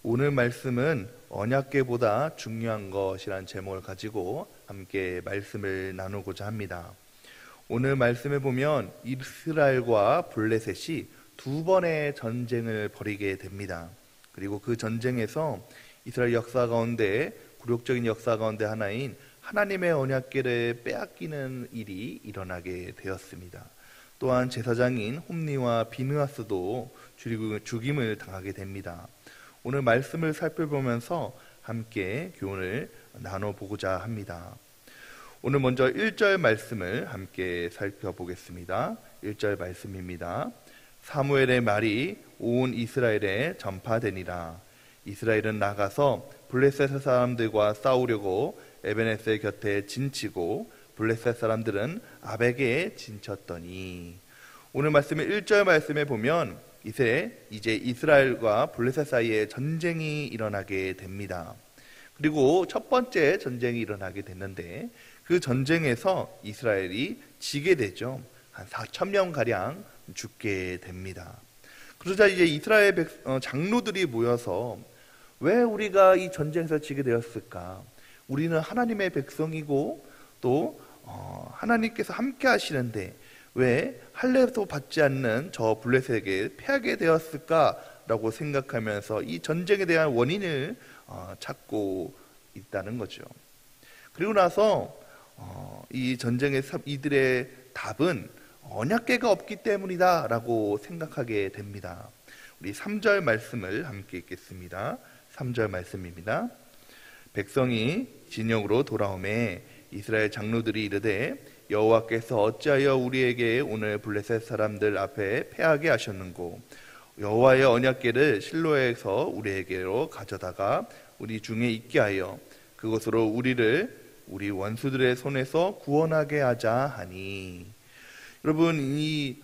오늘 말씀은 언약궤보다 중요한 것이란 제목을 가지고 함께 말씀을 나누고자 합니다. 오늘 말씀에 보면 이스라엘과 블레셋이 두 번의 전쟁을 벌이게 됩니다. 그리고 그 전쟁에서 이스라엘 역사 가운데 굴욕적인 역사 가운데 하나인 하나님의 언약궤를 빼앗기는 일이 일어나게 되었습니다. 또한 제사장인 홈니와 비느하스도 죽임을 당하게 됩니다. 오늘 말씀을 살펴보면서 함께 교훈을 나눠보고자 합니다. 오늘 먼저 1절 말씀을 함께 살펴보겠습니다. 1절 말씀입니다. 사무엘의 말이 온 이스라엘에 전파되니라. 이스라엘은 나가서 블레셋 사람들과 싸우려고 에베네셀 곁에 진치고 블레셋 사람들은 아벡에 진쳤더니. 오늘 말씀의 1절 말씀에 보면 이제 이스라엘과 블레셋 사이에 전쟁이 일어나게 됩니다. 그리고 첫 번째 전쟁이 일어나게 됐는데 그 전쟁에서 이스라엘이 지게 되죠. 한 4,000명가량 죽게 됩니다. 그러자 이제 이스라엘 장로들이 모여서 왜 우리가 이 전쟁에서 지게 되었을까? 우리는 하나님의 백성이고 또 하나님께서 함께 하시는데 왜 할례도 받지 않는 저 블레셋에게 패하게 되었을까라고 생각하면서 이 전쟁에 대한 원인을 찾고 있다는 거죠. 그리고 나서 이 전쟁에서 이들의 답은 언약궤가 없기 때문이다 라고 생각하게 됩니다. 우리 3절 말씀을 함께 읽겠습니다. 3절 말씀입니다. 백성이 진영으로 돌아오매 이스라엘 장로들이 이르되 여호와께서 어찌하여 우리에게 오늘 블레셋 사람들 앞에 패하게 하셨는고 여호와의 언약궤를 실로에서 우리에게로 가져다가 우리 중에 있게 하여 그것으로 우리를 우리 원수들의 손에서 구원하게 하자 하니. 여러분, 이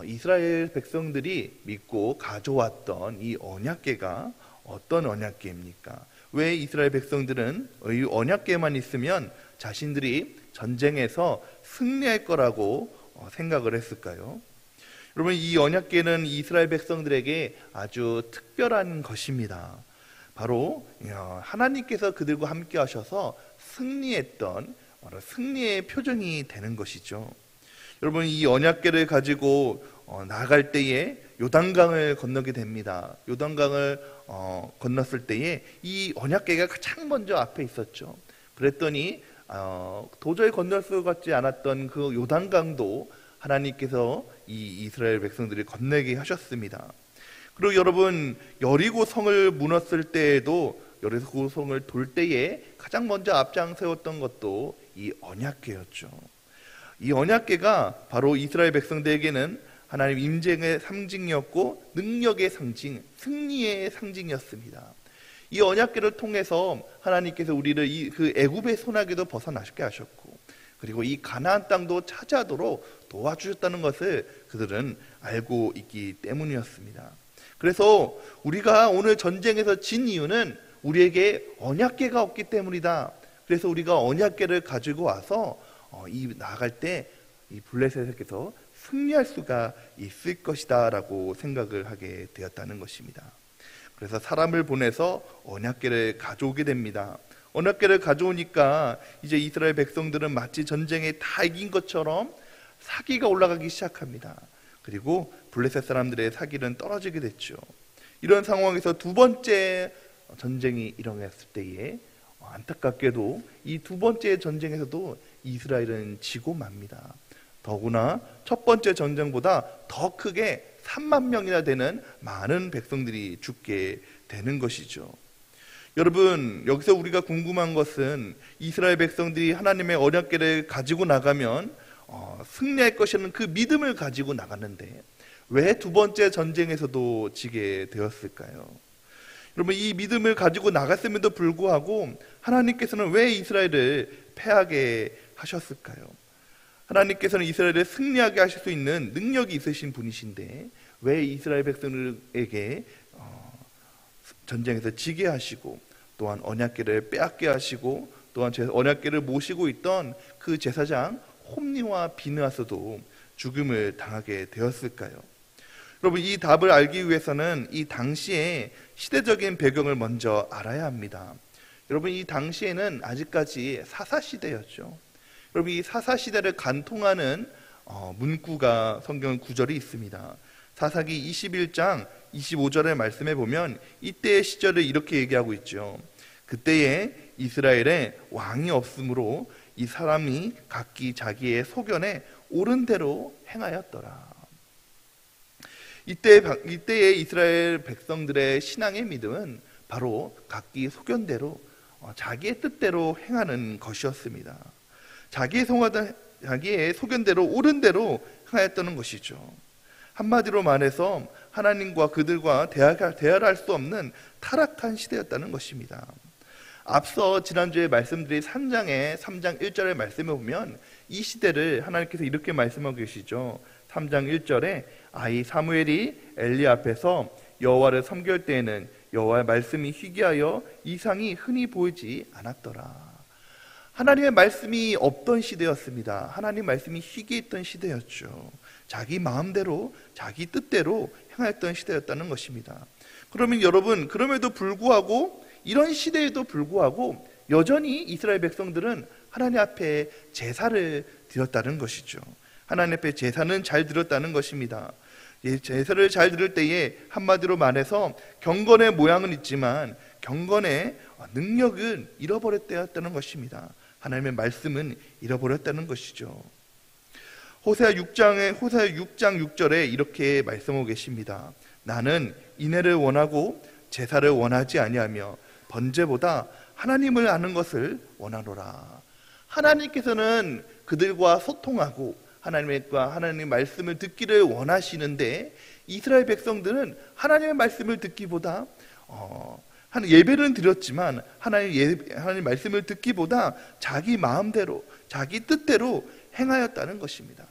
이스라엘 백성들이 믿고 가져왔던 이 언약궤가 어떤 언약궤입니까? 왜 이스라엘 백성들은 이 언약궤만 있으면 자신들이 전쟁에서 승리할 거라고 생각을 했을까요? 여러분, 이 언약궤는 이스라엘 백성들에게 아주 특별한 것입니다. 바로 하나님께서 그들과 함께 하셔서 승리했던 승리의 표정이 되는 것이죠. 여러분, 이 언약궤를 가지고 나아갈 때에 요단강을 건너게 됩니다. 요단강을 건넜을 때에 이 언약궤가 가장 먼저 앞에 있었죠. 그랬더니 도저히 건널 수 같지 않았던 그 요단강도 하나님께서 이 이스라엘 백성들이 건너게 하셨습니다. 그리고 여러분, 여리고 성을 무너뜨릴 때에도 여리고 성을 돌 때에 가장 먼저 앞장세웠던 것도 이 언약궤였죠. 이 언약궤가 바로 이스라엘 백성들에게는 하나님 임재의 상징이었고 능력의 상징, 승리의 상징이었습니다. 이 언약궤를 통해서 하나님께서 우리를 그 애굽의 손아귀도 벗어나게 하셨고 그리고 이 가나안 땅도 차지하도록 도와주셨다는 것을 그들은 알고 있기 때문이었습니다. 그래서 우리가 오늘 전쟁에서 진 이유는 우리에게 언약궤가 없기 때문이다. 그래서 우리가 언약궤를 가지고 와서 나아갈 때 이 블레셋에게서 승리할 수가 있을 것이다 라고 생각을 하게 되었다는 것입니다. 그래서 사람을 보내서 언약궤를 가져오게 됩니다. 언약궤를 가져오니까 이제 이스라엘 백성들은 마치 전쟁에 다 이긴 것처럼 사기가 올라가기 시작합니다. 그리고 블레셋 사람들의 사기는 떨어지게 됐죠. 이런 상황에서 두 번째 전쟁이 일어났을 때에 안타깝게도 이 두 번째 전쟁에서도 이스라엘은 지고 맙니다. 더구나 첫 번째 전쟁보다 더 크게 3만 명이나 되는 많은 백성들이 죽게 되는 것이죠. 여러분, 여기서 우리가 궁금한 것은 이스라엘 백성들이 하나님의 언약궤를 가지고 나가면 승리할 것이라는 그 믿음을 가지고 나갔는데 왜 두 번째 전쟁에서도 지게 되었을까요? 여러분, 이 믿음을 가지고 나갔음에도 불구하고 하나님께서는 왜 이스라엘을 패하게 하셨을까요? 하나님께서는 이스라엘을 승리하게 하실 수 있는 능력이 있으신 분이신데 왜 이스라엘 백성들에게 전쟁에서 지게 하시고 또한 언약궤를 빼앗게 하시고 또한 언약궤를 모시고 있던 그 제사장 홈니와 비느하스도 죽음을 당하게 되었을까요? 여러분, 이 답을 알기 위해서는 이 당시의 시대적인 배경을 먼저 알아야 합니다. 여러분, 이 당시에는 아직까지 사사시대였죠. 여러분, 이 사사시대를 간통하는 문구가 성경 구절이 있습니다. 사사기 21장 25절의 말씀에 보면 이때의 시절을 이렇게 얘기하고 있죠. 그때에 이스라엘에 왕이 없으므로 이 사람이 각기 자기의 소견에 옳은 대로 행하였더라. 이때의 이스라엘 백성들의 신앙의 믿음은 바로 각기 소견대로 자기의 뜻대로 행하는 것이었습니다. 자기의 소견대로 옳은 대로 행하였다는 것이죠. 한마디로 말해서 하나님과 그들과 대화를 할 수 없는 타락한 시대였다는 것입니다. 앞서 지난주에 말씀드린 3장 1절의 말씀에 보면 이 시대를 하나님께서 이렇게 말씀하고 계시죠. 3장 1절에 아이 사무엘이 엘리 앞에서 여호와를 섬길 때에는 여호와의 말씀이 희귀하여 이상이 흔히 보이지 않았더라. 하나님의 말씀이 없던 시대였습니다. 하나님의 말씀이 희귀했던 시대였죠. 자기 마음대로 자기 뜻대로 행하였던 시대였다는 것입니다. 그러면 여러분, 그럼에도 불구하고 이런 시대에도 불구하고 여전히 이스라엘 백성들은 하나님 앞에 제사를 드렸다는 것이죠. 하나님 앞에 제사는 잘 드렸다는 것입니다. 제사를 잘 드릴 때에 한마디로 말해서 경건의 모양은 있지만 경건의 능력은 잃어버렸다는 것입니다. 하나님의 말씀은 잃어버렸다는 것이죠. 호세아 6장 6절에 이렇게 말씀하고 계십니다. 나는 인애를 원하고 제사를 원하지 아니하며 번제보다 하나님을 아는 것을 원하노라. 하나님께서는 그들과 소통하고 하나님 말씀을 듣기를 원하시는데 이스라엘 백성들은 하나님의 말씀을 듣기보다 예배는 드렸지만 하나님 말씀을 듣기보다 자기 마음대로 자기 뜻대로 행하였다는 것입니다.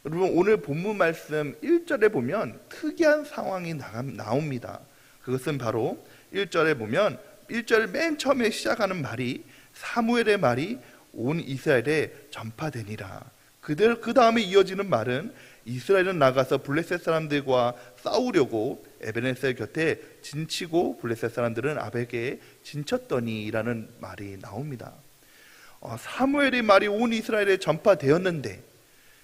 여러분, 오늘 본문 말씀 1절에 보면 특이한 상황이 나옵니다. 그것은 바로 1절에 보면 1절 맨 처음에 시작하는 말이 사무엘의 말이 온 이스라엘에 전파되니라. 그 다음에 이어지는 말은 이스라엘은 나가서 블레셋 사람들과 싸우려고 에베네셀 곁에 진치고 블레셋 사람들은 아벡에 진쳤더니 라는 말이 나옵니다. 사무엘의 말이 온 이스라엘에 전파되었는데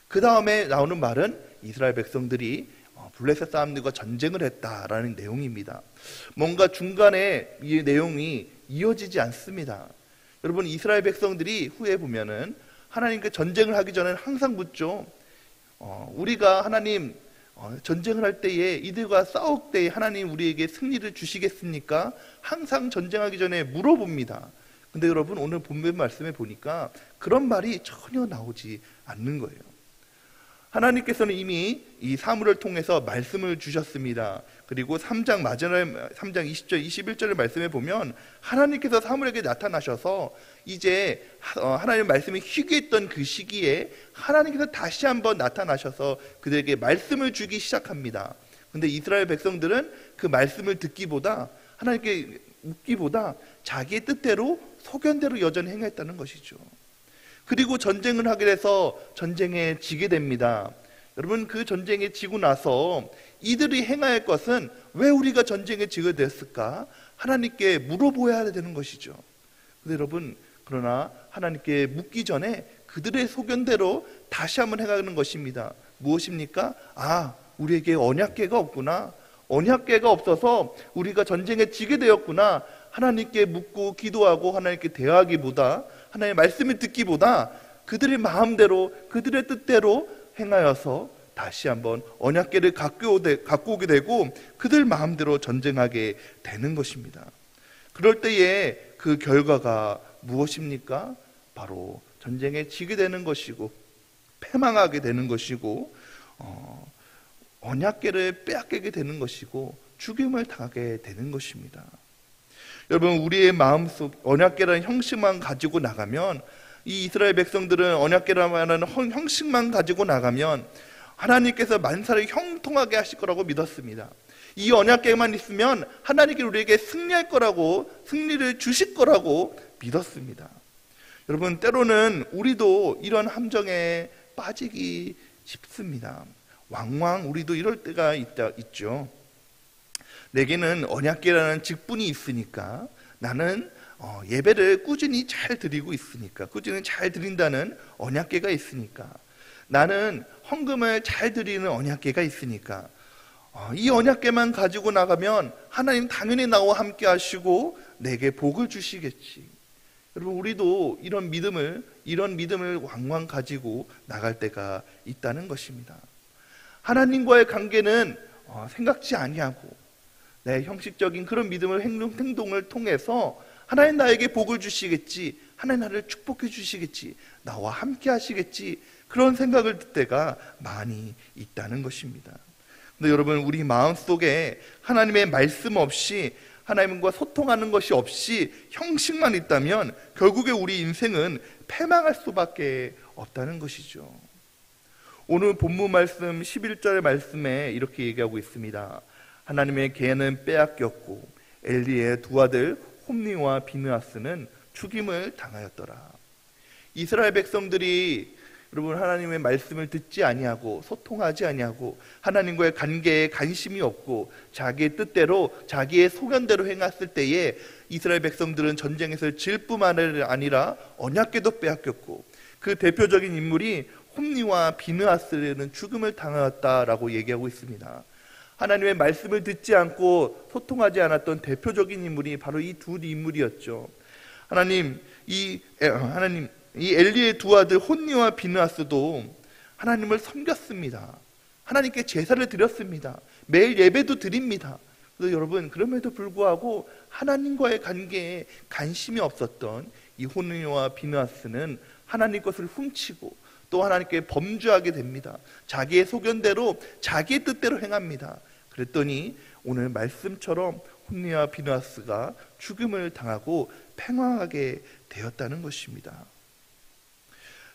그 다음에 나오는 말은 이스라엘 백성들이 블레셋 사람들과 전쟁을 했다라는 내용입니다. 뭔가 중간에 이 내용이 이어지지 않습니다. 여러분, 이스라엘 백성들이 후에 보면은 하나님께 전쟁을 하기 전에는 항상 묻죠. 우리가 하나님 전쟁을 할 때에 이들과 싸울 때에 하나님 우리에게 승리를 주시겠습니까? 항상 전쟁하기 전에 물어봅니다. 근데 여러분, 오늘 본문 말씀에 보니까 그런 말이 전혀 나오지 않는 거예요. 하나님께서는 이미 이 사무엘을 통해서 말씀을 주셨습니다. 그리고 3장 마지막에 3장 20절 21절의 말씀에 보면 하나님께서 사무엘에게 나타나셔서 이제 하나님의 말씀이 희귀했던 그 시기에 하나님께서 다시 한번 나타나셔서 그들에게 말씀을 주기 시작합니다. 근데 이스라엘 백성들은 그 말씀을 듣기보다 하나님께 묻기보다 자기의 뜻대로 소견대로 여전히 행했다는 것이죠. 그리고 전쟁을 하게 돼서 전쟁에 지게 됩니다. 여러분, 그 전쟁에 지고 나서 이들이 행할 것은 왜 우리가 전쟁에 지게 됐을까? 하나님께 물어보아야 되는 것이죠. 근데 여러분, 그러나 하나님께 묻기 전에 그들의 소견대로 다시 한번 행하는 것입니다. 무엇입니까? 우리에게 언약궤가 없구나. 언약궤가 없어서 우리가 전쟁에 지게 되었구나. 하나님께 묻고 기도하고 하나님께 대화하기보다 하나님의 말씀을 듣기보다 그들의 마음대로 그들의 뜻대로 행하여서 다시 한번 언약궤를 갖고 오게 되고 그들 마음대로 전쟁하게 되는 것입니다. 그럴 때에 그 결과가 무엇입니까? 바로 전쟁에 지게 되는 것이고 패망하게 되는 것이고 언약궤를 빼앗기게 되는 것이고 죽임을 당하게 되는 것입니다. 여러분, 우리의 마음속 언약궤라는 형식만 가지고 나가면 이 이스라엘 백성들은 언약궤라는 형식만 가지고 나가면 하나님께서 만사를 형통하게 하실 거라고 믿었습니다. 이 언약궤만 있으면 하나님께서 우리에게 승리할 거라고 승리를 주실 거라고 믿었습니다. 여러분, 때로는 우리도 이런 함정에 빠지기 쉽습니다. 왕왕 우리도 이럴 때가 있죠. 내게는 언약궤라는 직분이 있으니까, 나는 예배를 꾸준히 잘 드리고 있으니까, 꾸준히 잘 드린다는 언약궤가 있으니까, 나는 헌금을 잘 드리는 언약궤가 있으니까, 이 언약궤만 가지고 나가면 하나님 당연히 나와 함께 하시고 내게 복을 주시겠지. 여러분, 우리도 이런 믿음을 왕왕 가지고 나갈 때가 있다는 것입니다. 하나님과의 관계는 생각지 아니하고 내 형식적인 그런 믿음을 행동을 통해서 하나님 나에게 복을 주시겠지, 하나님 나를 축복해 주시겠지, 나와 함께 하시겠지, 그런 생각을 들 때가 많이 있다는 것입니다. 근데 여러분, 우리 마음속에 하나님의 말씀 없이, 하나님과 소통하는 것이 없이 형식만 있다면 결국에 우리 인생은 패망할 수밖에 없다는 것이죠. 오늘 본문 말씀 11절 말씀에 이렇게 얘기하고 있습니다. 하나님의 계는 빼앗겼고 엘리의 두 아들 홈니와 비느하스는 죽임을 당하였더라. 이스라엘 백성들이 여러분, 하나님의 말씀을 듣지 아니하고 소통하지 아니하고 하나님과의 관계에 관심이 없고 자기의 뜻대로 자기의 소견대로 행했을 때에 이스라엘 백성들은 전쟁에서 질 뿐만 아니라 언약궤도 빼앗겼고, 그 대표적인 인물이 홈니와 비느하스는 죽음을 당하였다라고 얘기하고 있습니다. 하나님의 말씀을 듣지 않고 소통하지 않았던 대표적인 인물이 바로 이 두 인물이었죠. 이 엘리의 두 아들 홈니와 비느하스도 하나님을 섬겼습니다. 하나님께 제사를 드렸습니다. 매일 예배도 드립니다. 그래서 여러분, 그럼에도 불구하고 하나님과의 관계에 관심이 없었던 이 홈니와 비느하스는 하나님 것을 훔치고 또 하나님께 범죄하게 됩니다. 자기의 소견대로 자기의 뜻대로 행합니다. 그랬더니 오늘 말씀처럼 홈니와 비느하스가 죽음을 당하고 패망하게 되었다는 것입니다.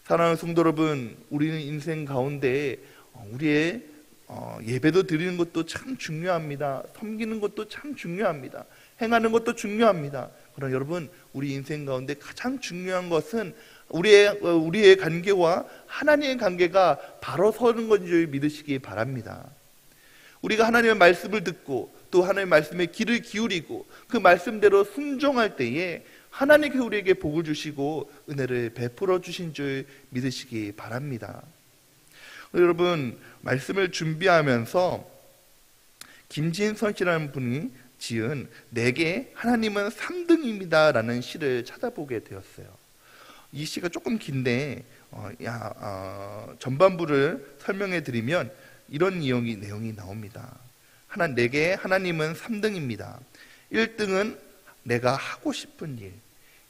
사랑하는 성도 여러분, 우리는 인생 가운데 우리의 예배도 드리는 것도 참 중요합니다. 섬기는 것도 참 중요합니다. 행하는 것도 중요합니다. 그러나 여러분, 우리 인생 가운데 가장 중요한 것은 우리의 관계와 하나님의 관계가 바로 서는 것인 줄 믿으시기 바랍니다. 우리가 하나님의 말씀을 듣고 또 하나님의 말씀에 귀를 기울이고 그 말씀대로 순종할 때에 하나님께 우리에게 복을 주시고 은혜를 베풀어 주신 줄 믿으시기 바랍니다. 여러분, 말씀을 준비하면서 김진선 씨라는 분이 지은 내게 하나님은 3등입니다 라는 시를 찾아보게 되었어요. 이 시가 조금 긴데 전반부를 설명해 드리면 이런 내용이 나옵니다. 내게 하나님은 3등입니다. 1등은 내가 하고 싶은 일,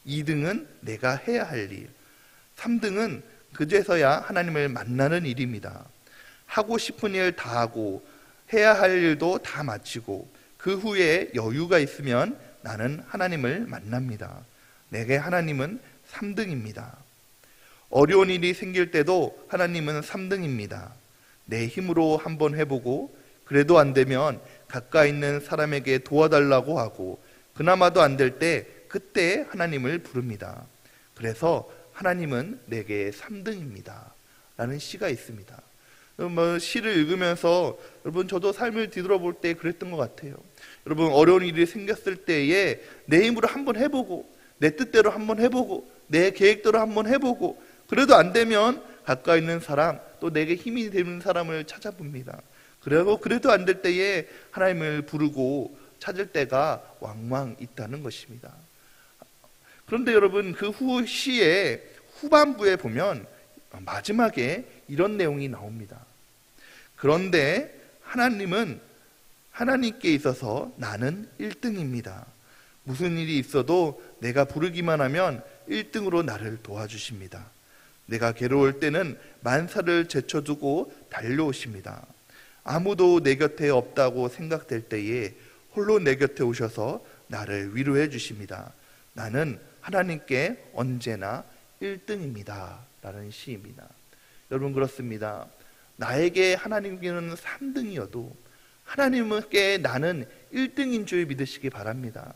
2등은 내가 해야 할 일, 3등은 그제서야 하나님을 만나는 일입니다. 하고 싶은 일 다 하고 해야 할 일도 다 마치고 그 후에 여유가 있으면 나는 하나님을 만납니다. 내게 하나님은 3등입니다. 어려운 일이 생길 때도 하나님은 3등입니다. 내 힘으로 한번 해보고 그래도 안 되면 가까이 있는 사람에게 도와달라고 하고 그나마도 안 될 때 그때 하나님을 부릅니다. 그래서 하나님은 내게 3등입니다 라는 시가 있습니다. 시를 읽으면서 여러분, 저도 삶을 뒤돌아볼 때 그랬던 것 같아요. 여러분, 어려운 일이 생겼을 때에 내 힘으로 한번 해보고 내 뜻대로 한번 해보고 내 계획대로 한번 해보고 그래도 안 되면 가까이 있는 사람, 또 내게 힘이 되는 사람을 찾아봅니다. 그래도 안 될 때에 하나님을 부르고 찾을 때가 왕왕 있다는 것입니다. 그런데 여러분, 그 후 시의 후반부에 보면 마지막에 이런 내용이 나옵니다. 그런데 하나님께 있어서 나는 1등입니다. 무슨 일이 있어도 내가 부르기만 하면 1등으로 나를 도와주십니다. 내가 괴로울 때는 만사를 제쳐두고 달려오십니다. 아무도 내 곁에 없다고 생각될 때에 홀로 내 곁에 오셔서 나를 위로해 주십니다. 나는 하나님께 언제나 1등입니다 라는 시입니다. 여러분, 그렇습니다. 나에게 하나님께는 3등이어도 하나님께 나는 1등인 줄 믿으시기 바랍니다.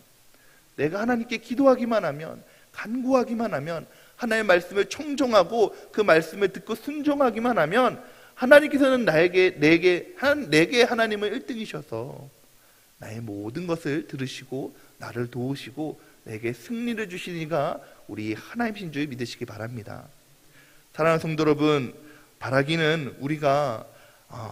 내가 하나님께 기도하기만 하면, 간구하기만 하면, 하나님의 말씀을 청종하고 그 말씀을 듣고 순종하기만 하면 하나님께서는 내게 하나님은 1등이셔서 나의 모든 것을 들으시고 나를 도우시고 내게 승리를 주시니가 우리 하나님신 줄 믿으시기 바랍니다. 사랑하는 성도 여러분, 바라기는 우리가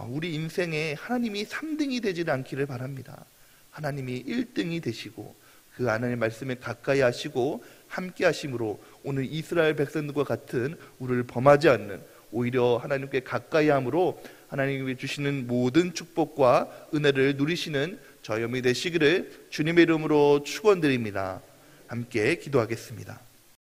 우리 인생에 하나님이 3등이 되지 않기를 바랍니다. 하나님이 1등이 되시고 그 하나님의 말씀에 가까이 하시고 함께 하심으로 오늘 이스라엘 백성들과 같은 우리를 범하지 않는, 오히려 하나님께 가까이 함으로 하나님이 주시는 모든 축복과 은혜를 누리시는 저희 여러분이 되시기를 주님의 이름으로 축원드립니다. 함께 기도하겠습니다.